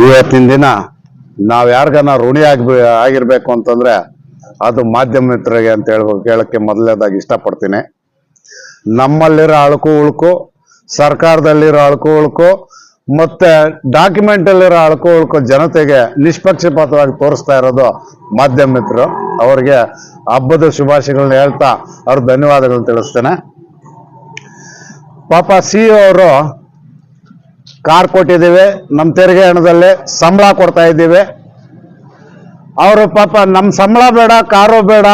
ಇವತ್ತಿನ ದಿನ ನಾವ್ ಯಾರಿಗಾನ ಋಣಿ ಆಗಿರ್ಬೇಕು ಅಂತಂದ್ರೆ ಅದು ಮಾಧ್ಯಮ ಮಿತ್ರರಿಗೆ ಅಂತ ಹೇಳಕ್ಕೆ ಮೊದಲನೇದಾಗಿ ಇಷ್ಟಪಡ್ತೀನಿ. ನಮ್ಮಲ್ಲಿರೋ ಅಳುಕು ಉಳುಕು, ಸರ್ಕಾರದಲ್ಲಿರೋ ಅಳುಕು ಉಳುಕು ಮತ್ತೆ ಡಾಕ್ಯುಮೆಂಟ್ ಅಲ್ಲಿರೋ ಅಳುಕು ಉಳುಕು ಜನತೆಗೆ ನಿಷ್ಪಕ್ಷಪಾತವಾಗಿ ತೋರಿಸ್ತಾ ಇರೋದು ಮಾಧ್ಯಮ ಮಿತ್ರರು. ಅವ್ರಿಗೆ ಹಬ್ಬದ ಶುಭಾಶಯಗಳನ್ನ ಹೇಳ್ತಾ ಅವ್ರ ಧನ್ಯವಾದಗಳನ್ನ ತಿಳಿಸ್ತೇನೆ. ಪಾಪ CEO ಅವರು ಕಾರ್ ಕೊಟ್ಟಿದ್ದೀವಿ, ನಮ್ಮ ತೆರಿಗೆ ಹಣದಲ್ಲಿ ಸಂಬಳ ಕೊಡ್ತಾ ಇದ್ದೀವಿ. ಅವರು ಪಾಪ ನಮ್ಮ ಸಂಬಳ ಬೇಡ, ಕಾರು ಬೇಡ,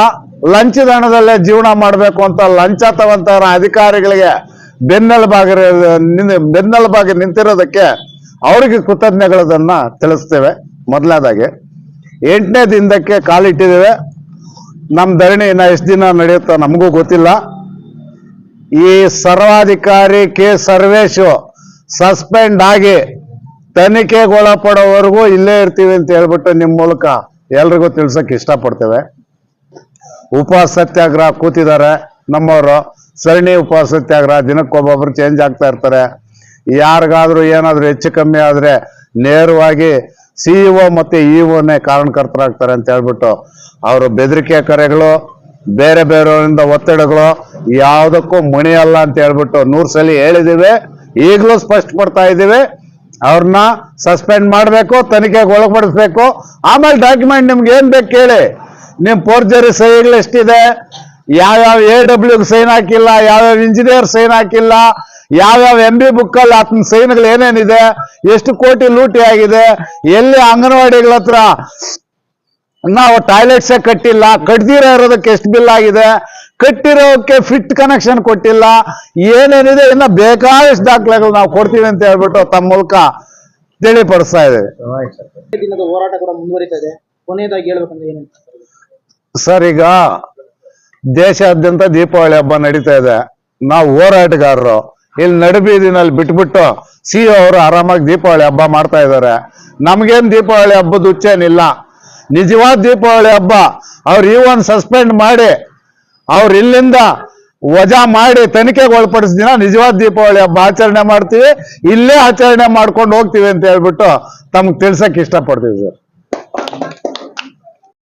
ಲಂಚದ ಹಣದಲ್ಲೇ ಜೀವನ ಮಾಡಬೇಕು ಅಂತ ಲಂಚ ತಗೊಂತಾರ ಅಧಿಕಾರಿಗಳಿಗೆ ಬೆನ್ನೆಲುಬಾಗಿ ನಿಂತಿರೋದಕ್ಕೆ ಅವರಿಗೆ ಕೃತಜ್ಞತೆಗಳನ್ನ ತಿಳಿಸ್ತೇವೆ. ಮೊದಲನೇದಾಗಿ 8ನೇ ದಿನಕ್ಕೆ ಕಾಲಿಟ್ಟಿದ್ದೇವೆ. ನಮ್ಮ ಧರಣಿ ಇನ್ನ ಎಷ್ಟು ದಿನ ನಡೆಯುತ್ತೋ ನಮಗೂ ಗೊತ್ತಿಲ್ಲ. ಈ ಸರ್ವಾಧಿಕಾರಿ ಕೆ ಸರ್ವೇಶು ಸಸ್ಪೆಂಡ್ ಆಗಿ ತನಿಖೆಗೊಳಪಡೋವರೆಗೂ ಇಲ್ಲೇ ಇರ್ತೀವಿ ಅಂತ ಹೇಳ್ಬಿಟ್ಟು ನಿಮ್ಮ ಮೂಲಕ ಎಲ್ರಿಗೂ ತಿಳ್ಸಕ್ ಇಷ್ಟಪಡ್ತೇವೆ. ಉಪವಾಸ ಸತ್ಯಾಗ್ರಹ ಕೂತಿದ್ದಾರೆ ನಮ್ಮವರು. ಸರಣಿ ಉಪವಾಸ ಸತ್ಯಾಗ್ರಹ, ದಿನಕ್ಕೊಬ್ಬೊಬ್ರು ಚೇಂಜ್ ಆಗ್ತಾ ಇರ್ತಾರೆ. ಯಾರಿಗಾದ್ರೂ ಏನಾದ್ರೂ ಹೆಚ್ಚು ಕಮ್ಮಿ ಆದ್ರೆ ನೇರವಾಗಿ CEO ಮತ್ತೆ EOನೇ ಕಾರಣಕರ್ತರಾಗ್ತಾರೆ ಅಂತ ಹೇಳ್ಬಿಟ್ಟು ಅವರು ಬೆದರಿಕೆ ಕರೆಗಳು, ಬೇರೆ ಬೇರೆಯವರಿಂದ ಒತ್ತಡಗಳು ಯಾವುದಕ್ಕೂ ಮುಣಿಯಲ್ಲ ಅಂತ ಹೇಳ್ಬಿಟ್ಟು 100 ಸಲ ಹೇಳಿದ್ದೀವಿ. ಈಗಲೂ ಸ್ಪಷ್ಟಪಡ್ತಾ ಇದ್ದೀವಿ. ಅವ್ರನ್ನ ಸಸ್ಪೆಂಡ್ ಮಾಡಬೇಕು, ತನಿಖೆಗೆ ಒಳಪಡಿಸ್ಬೇಕು. ಆಮೇಲೆ ಡಾಕ್ಯುಮೆಂಟ್ ನಿಮ್ಗೆ ಏನ್ ಬೇಕು ಕೇಳಿ. ನಿಮ್ ಫೋರ್ಜರಿ ಸಹಿಗಳು ಎಷ್ಟಿದೆ, ಯಾವ್ಯಾವ AW ಸೈನ್ ಹಾಕಿಲ್ಲ, ಯಾವ್ಯಾವ ಇಂಜಿನಿಯರ್ ಸೈನ್ ಹಾಕಿಲ್ಲ, ಯಾವ್ಯಾವ MB ಬುಕ್ ಅಲ್ಲಿ ಆತನ ಸೈನ್ಗಳು ಏನೇನಿದೆ, ಎಷ್ಟು ಕೋಟಿ ಲೂಟಿ ಆಗಿದೆ, ಎಲ್ಲಿ ಅಂಗನವಾಡಿಗಳ ಹತ್ರ ನಾವು ಟಾಯ್ಲೆಟ್ಸೇ ಕಟ್ಟಿಲ್ಲ, ಕಟ್ದಿರೋ ಇರೋದಕ್ಕೆ ಎಷ್ಟು ಬಿಲ್ ಆಗಿದೆ, ಕಟ್ಟಿರೋಕ್ಕೆ ಫಿಟ್ ಕನೆಕ್ಷನ್ ಕೊಟ್ಟಿಲ್ಲ, ಏನೇನಿದೆ ಇನ್ನ ಬೇಕಾದಷ್ಟು ದಾಖಲೆಗಳು ನಾವು ಕೊಡ್ತೀವಿ ಅಂತ ಹೇಳ್ಬಿಟ್ಟು ತಮ್ಮ ಮೂಲಕ ತಿಳಿಪಡಿಸ್ತಾ ಇದ್ದೇವೆ. ದಿನದ ಹೋರಾಟ ಕೂಡ ಮುಂದುವರಿತಾ ಇದೆ. ಕೊನೆಯದಾಗಿ ಹೇಳ್ಬೇಕಂದ್ರೆ ಏನೇನು ಸರ್, ಈಗ ದೇಶಾದ್ಯಂತ ದೀಪಾವಳಿ ಹಬ್ಬ ನಡೀತಾ ಇದೆ. ನಾವು ಹೋರಾಟಗಾರರು ಇಲ್ಲಿ ನಡುಬೀದಿನಲ್ಲಿ ಬಿಟ್ಬಿಟ್ಟು CEO ಅವರು ಆರಾಮಾಗಿ ದೀಪಾವಳಿ ಹಬ್ಬ ಮಾಡ್ತಾ ಇದ್ದಾರೆ. ನಮ್ಗೇನ್ ದೀಪಾವಳಿ ಹಬ್ಬದ ಹುಚ್ಚೇನಿಲ್ಲ. ನಿಜವಾದ ದೀಪಾವಳಿ ಹಬ್ಬ ಅವ್ರು ಇವನ್ ಸಸ್ಪೆಂಡ್ ಮಾಡಿ ಅವ್ರು ಇಲ್ಲಿಂದ ವಜಾ ಮಾಡಿ ತನಿಖೆಗೆ ಒಳಪಡಿಸಿದ ದಿನ ನಿಜವಾದ ದೀಪಾವಳಿ ಹಬ್ಬ ಆಚರಣೆ ಮಾಡ್ತೀವಿ. ಇಲ್ಲೇ ಆಚರಣೆ ಮಾಡ್ಕೊಂಡು ಹೋಗ್ತೀವಿ ಅಂತ ಹೇಳ್ಬಿಟ್ಟು ತಮ್ಗೆ ತಿಳ್ಸಕ್ ಇಷ್ಟಪಡ್ತೀವಿ ಸರ್.